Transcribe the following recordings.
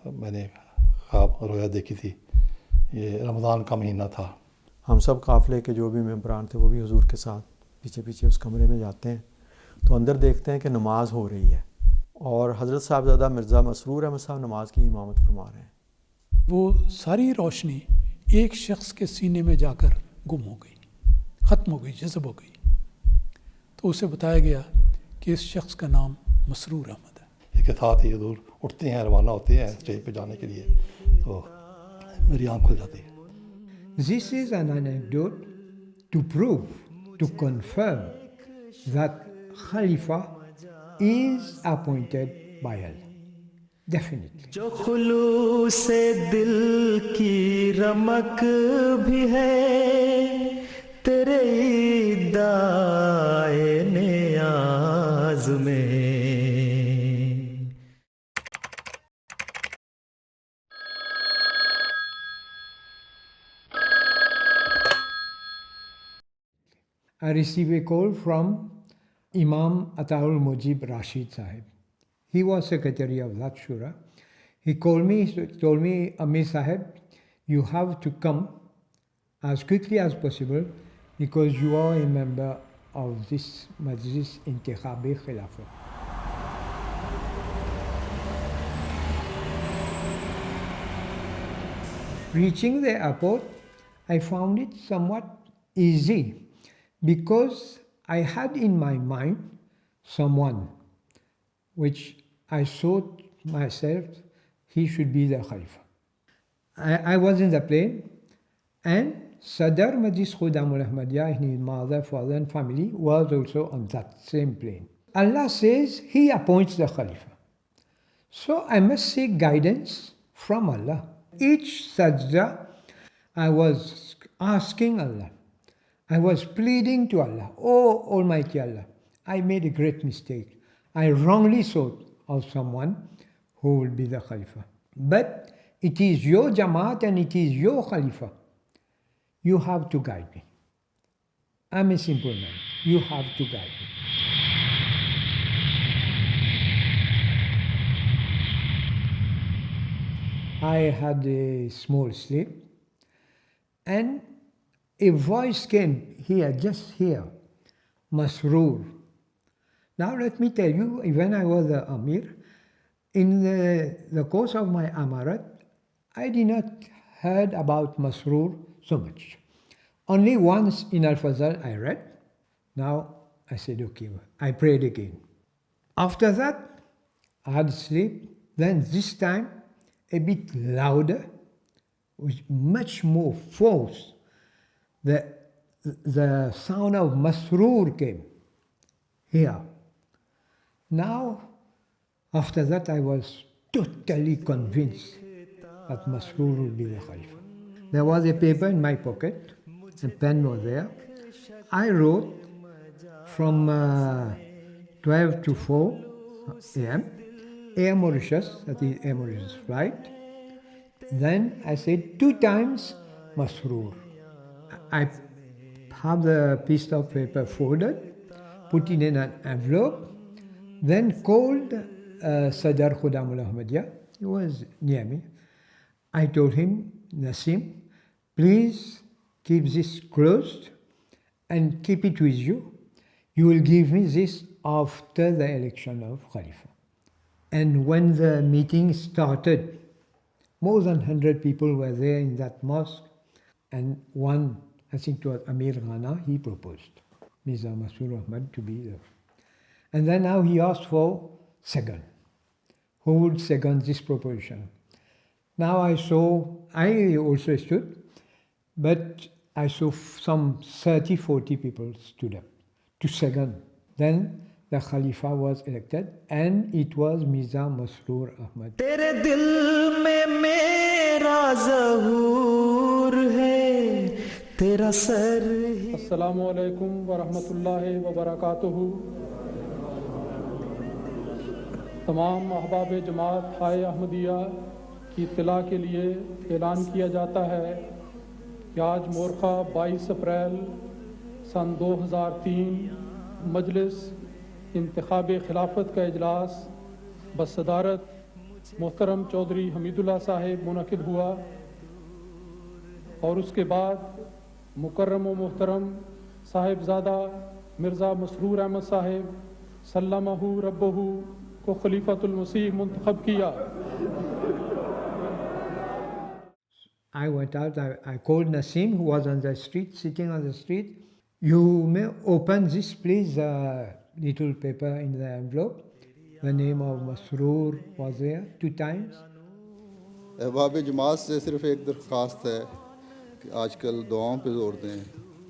میں نے خواب رویا دیکھی تھی، یہ رمضان کا مہینہ تھا. ہم سب قافلے کے جو بھی ممبران تھے وہ بھی حضور کے ساتھ پیچھے پیچھے اس کمرے میں جاتے ہیں تو اندر دیکھتے ہیں کہ نماز ہو رہی ہے اور حضرت صاحبزادہ مرزا مسرور احمد صاحب نماز کی امامت فرما رہے ہیں. وہ ساری روشنی ایک شخص کے سینے میں جا کر گم ہو گئی، ختم ہو گئی، جذب ہو گئی. تو اسے بتایا گیا کہ اس شخص کا نام مسرور احمد ہے. اس کے ساتھ ہی حضور اٹھتے ہیں، روانہ ہوتے ہیں اسٹیج پہ جانے کے لیے، تو میری آنکھ کھل جاتی ہے. This is an anecdote to prove, to confirm that Khalifa is appointed by Allah. Definitely. جو خلوص دل کی رمق بھی ہے تیرے ادعائے نیاز میں. I received a call from Imam Ataul Mujib Rashid Sahib. He was secretary of that shura. He called me, he told me, Amir Sahib, you have to come as quickly as possible because you are a member of this Majlis Intikhabi Khilafah. Reaching the airport, I found it somewhat easy because I had in my mind someone which I thought myself he should be the Khalifa. I was in the plane and Sadr Majlis Khudamul Ahmadiyya, his mother, father and family was also on that same plane. Allah says he appoints the Khalifa. So I must seek guidance from Allah. Each sajda I was asking Allah. I was pleading to Allah, oh Almighty Allah, I made a great mistake. I wrongly thought of someone who will be the Khalifa. But it is your Jamaat and it is your Khalifa. You have to guide me. I'm a simple man. You have to guide me. I had a small sleep and a voice came here, just here, Masroor. Now let me tell you, when I was the Amir, in the course of my Amarat, I did not heard about Masroor so much. Only once in Al-Fazal I read. Now I said, okay, I prayed again. After that, I had sleep. Then this time, a bit louder, with much more force. The sound of Masroor came here. Now, after that, I was totally convinced that Masroor would be the Khalifa. There was a paper in my pocket, a pen was there. I wrote from 12 to 4 a.m., Air Mauritius, that is Air Mauritius flight. Then I said 2 times Masroor. I have the piece of paper folded, put it in an envelope, then called Sadr Khudamul Ahmadiyya. He was near me. I told him, Nasim, please keep this closed and keep it with you. You will give me this after the election of Khalifa. And when the meeting started, more than 100 people were there in that mosque, and one, I think it was Amir Ghana, he proposed Mirza Masroor Ahmad to be the. And then now he asked for second. Who would second this proposition? Now I also stood, but I saw some 30-40 people stood up to second. Then the Khalifa was elected and it was Mirza Masroor Ahmad. تیرے دل میں میرا ظہور ہے تیرا سر. السلام علیکم ورحمۃ اللہ وبرکاتہ. تمام احباب جماعت ہائے احمدیہ کی اطلاع کے لیے اعلان کیا جاتا ہے کہ آج مورخہ 22 اپریل سن 2003 مجلس انتخاب خلافت کا اجلاس بصدارت मोहतरम चौधरी हमीदुल्लाह साहिब मुनक़िद हुआ और उसके बाद मुकर्रम व मोहतरम साहिबजादा मिर्ज़ा मसरूर अहमद साहिब सल्लमहु रब्बहु को खलीफतुल मसीह मुंतखब किया। I went out, I called Nasim, who was on the street, sitting on the street. You may open this, please, little paper in the envelope. The name of Masroor was there 2 times. अहबाब जमात से सिर्फ एक दरख्वास्त है कि आजकल दुआओं पे ज़ोर दें,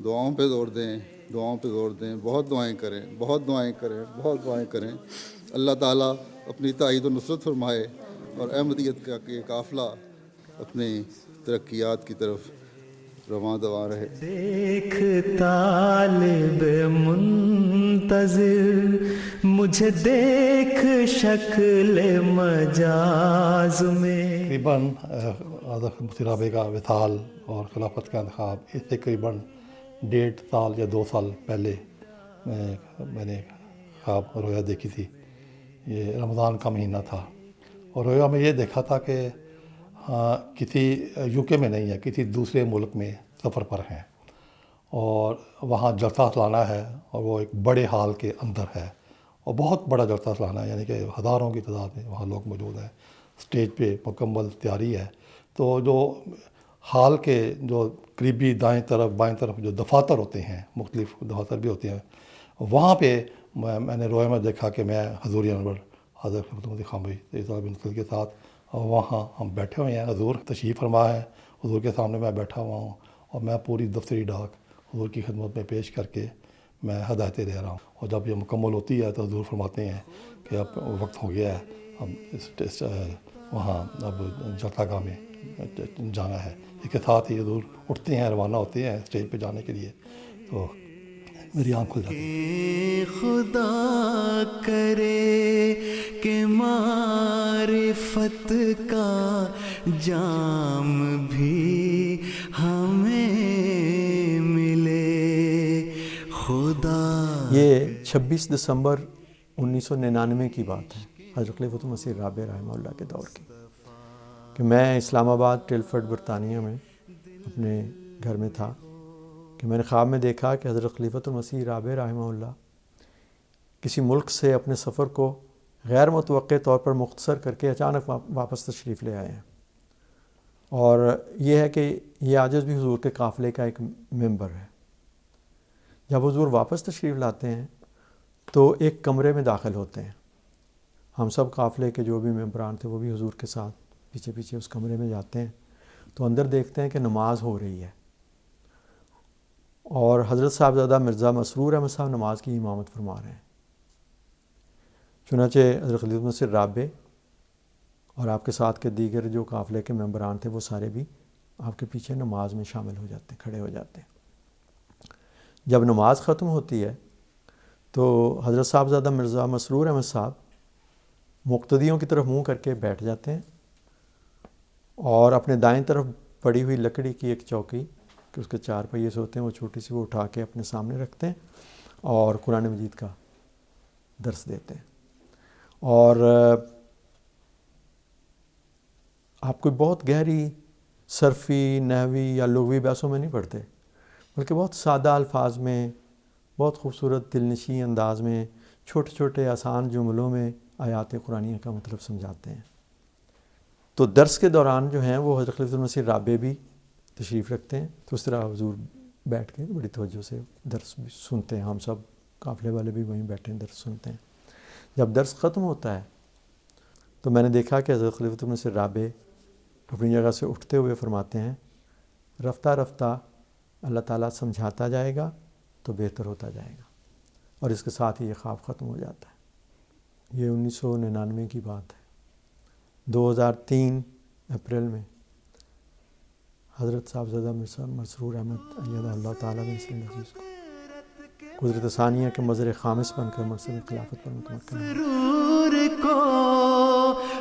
दुआओं पे ज़ोर दें, दुआओं पे ज़ोर दें, बहुत दुआएं करें, बहुत दुआएं करें, बहुत दुआएं करें। अल्लाह ताला अपनी ताईद व नुसरत फरमाए और अहमदियत का ये काफ़िला अपनी तरक्कियात की तरफ रवां दवा रहे। देख तालिब मुंतज़िर मुझे देख शक्ल मजाज में। तकरीबन हज़रत मुफ्ती राबे का विसाल और खिलाफत का इंतखाब इससे करीबन 1.5 साल या 2 साल पहले मैंने ख्वाब रोया देखी थी। ये रमज़ान का महीना था और रोया में ये देखा था कि किसी यूके में नहीं है, किसी दूसरे मुल्क में सफ़र पर हैं और वहाँ जलसा सालाना है और वो एक बड़े हाल के अंदर है और बहुत बड़ा जलसा सालाना है, यानी कि हज़ारों की तादाद में वहाँ लोग मौजूद हैं। स्टेज पे मुकम्मल तैयारी है। तो जो हाल के जो करीबी दाएं तरफ बाएं तरफ जो दफातर होते हैं, मुख्तलिफ दफातर भी होते हैं, वहाँ पे मैंने रोया में देखा कि मैं हजूर अनवर हज़रत खामी के साथ वहाँ हम बैठे हुए हैं। हजूर तशरीफ़ फरमा है, हजूर के सामने मैं बैठा हुआ हूँ और मैं पूरी दफ्तरी डाक हजूर की खिदमत में पेश करके मैं हदायतें दे रहा हूँ। और जब ये मुकम्मल होती है तो हजूर फरमाते हैं कि अब वक्त हो गया है, अब इस वहाँ अब जलसागाह में जाना है। इसके साथ ही हजूर उठते हैं, रवाना होते हैं स्टेज पे जाने के लिए, तो मेरी आँख खुल जाती है। खुदा करे कि मारिफत का जाम भी हमें मिले खुदा। ये 26 दिसंबर 1999 की बात है, हज़रत खलीफतुल मसीह राबे रहमहुल्लाह के दौर की, कि मैं इस्लामाबाद टिलफर्ड बरतानिया में अपने घर में था कि मैंने ख्वाब में देखा कि हज़रत खलीफतुल मसीह राबे रहमहुल्लाह किसी मुल्क से अपने सफ़र को गैर मुतवक्के तौर पर मुख्तसर करके अचानक वापस तशरीफ़ ले आए हैं। और ये है कि ये आजिज़ भी हुज़ूर के काफ़िले का एक मेंबर है। जब हुज़ूर वापस तशरीफ़ लाते हैं तो एक कमरे में दाखिल होते हैं। हम सब काफ़िले के जो भी मेंबरान थे वो भी हुज़ूर के साथ पीछे पीछे उस कमरे में जाते हैं। तो अंदर देखते हैं कि नमाज हो रही है और हज़रत साहिबज़ादा मिर्ज़ा मसरूर अहमद साहब नमाज की इमामत फरमा रहे हैं। चुनांचे हज़रत खलीफतुल मसीह राबे और आपके साथ के दीगर जो काफ़िले के मेंबरान थे वो सारे भी आपके पीछे नमाज में शामिल हो जाते हैं, खड़े हो जाते हैं। जब नमाज ख़त्म होती है तो हज़रत साहिबज़ादा मिर्ज़ा मसरूर अहमद साहब मुक़्तदियों की तरफ मुँह करके बैठ जाते हैं और अपने दाएं तरफ पड़ी हुई लकड़ी की एक चौकी कि उसके 4 पहिए से होते हैं, वो छोटी सी, वो उठा के अपने सामने रखते हैं और कुरान मजीद का दर्स देते हैं। और आप कोई बहुत गहरी सरफ़ी, नहवी या लुग़वी बहसों में नहीं पढ़ते, बल्कि बहुत सादा अल्फाज में, बहुत खूबसूरत दिलनशी अंदाज में, छोटे छोटे आसान जुमलों में आयात कुरानिया का मतलब समझाते हैं। तो दर्स के दौरान जो हैं वो हज़रत खलीफतुल मसीह राबे भी तशरीफ़ रखते हैं। तो उस तरह हुज़ूर बैठ के बड़ी तवज्जो से दर्स भी सुनते हैं। हम सब काफ़िले वाले भी वहीं बैठे हैं, दर्स सुनते हैं। जब दर्स ख़त्म होता है तो मैंने देखा कि हज़रत खलीफतुल मसीह राबे अपनी जगह से उठते हुए फरमाते हैं, रफ्ता रफ्ता अल्लाह ताला समझाता जाएगा तो बेहतर होता जाएगा। और इसके साथ ही ये ख्वाब ख़त्म हो जाता है। ये 1999 की बात है। 2003 अप्रैल में हज़रत साहिबज़ादा मिर्ज़ा मसरूर अहमद अय्यदहुल्लाह ताला बिनसरिल अज़ीज़ को कुदरत सानिया के मज़र ख़ामिस बनकर मरसद खिलाफत पर मुतमक्किन को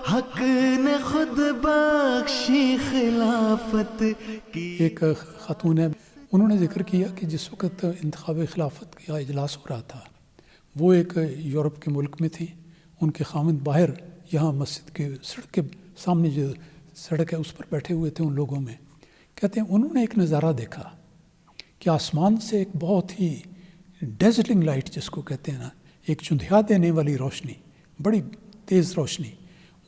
हक ने खुद बख्शी खिलाफत की। एक ख़ातून है, उन्होंने ज़िक्र किया कि जिस वक्त इंतखाब खिलाफत का इजलास हो रहा था वो एक यूरोप के मुल्क में थी, उनके ख़ामिद बाहर यहाँ मस्जिद के सड़क के सामने जो सड़क है उस पर बैठे हुए थे उन लोगों में। कहते हैं उन्होंने एक नज़ारा देखा कि आसमान से एक बहुत ही डेजलिंग लाइट जिसको कहते हैं ना, एक चुंधिया देने वाली रोशनी, बड़ी तेज़ रोशनी,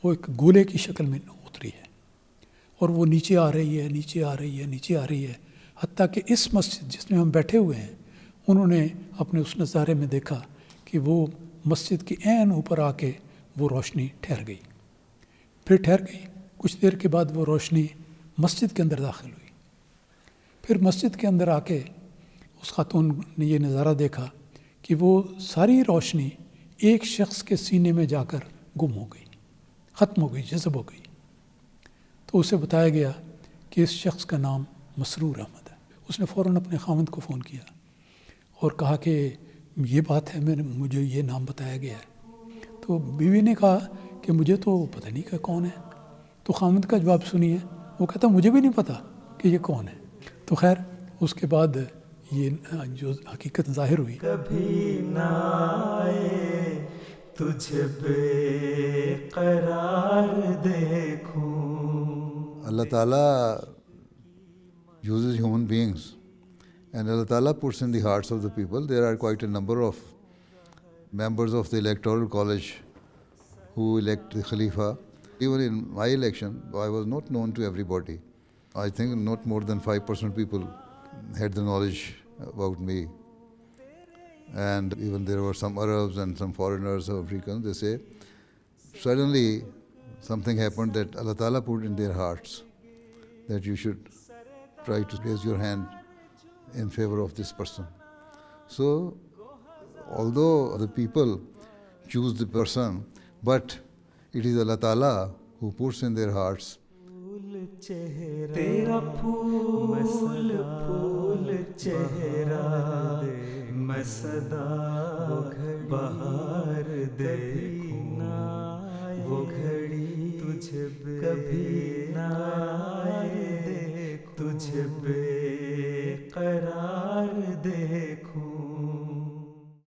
वो एक गोले की शक्ल में उतरी है और वो नीचे आ रही है, नीचे आ रही है, नीचे आ रही है, हत्ता कि इस मस्जिद जिसमें हम बैठे हुए हैं उन्होंने अपने उस नज़ारे में देखा कि वो मस्जिद की ऐन ऊपर आके वो रोशनी ठहर गई। फिर ठहर गई, कुछ देर के बाद वो रोशनी मस्जिद के अंदर दाखिल हुई। फिर मस्जिद के अंदर आके उस खातून ने ये नज़ारा देखा कि वो सारी रोशनी एक शख्स के सीने में जाकर गुम हो गई, ख़त्म हो गई, जज़ब हो गई। तो उसे बताया गया कि इस शख्स का नाम मसरूर अहमद है। उसने फ़ौरन अपने खामद को फ़ोन किया और कहा कि ये बात है, मुझे ये नाम बताया गया है। तो बीवी ने कहा कि मुझे तो पता नहीं कि कौन है। तो खामद का जवाब सुनिए, वो कहता मुझे भी नहीं पता कि ये कौन है। तो खैर उसके बाद ये जो हकीकत ज़ाहिर हुई। कभी ना आए तुझे बेकरार देखूं। Allah Ta'ala uses human beings, and Allah Ta'ala puts in the hearts of the people. There are quite a number of members of the Electoral College who elect the Khalifa. Even in my election, I was not known to everybody. I think not more than 5% people had the knowledge about me. And even there were some Arabs and some foreigners, Africans, they say, suddenly something happened that Allah Ta'ala put in their hearts that you should try to raise your hand in favor of this person. So, although the people choose the person, but it is Allah Ta'ala who puts in their hearts. तेरा फूल फूल चेहरा मैं सदा बहार देखूं। वो घड़ी तुझे कभी ना आए तुझे बेकरार दे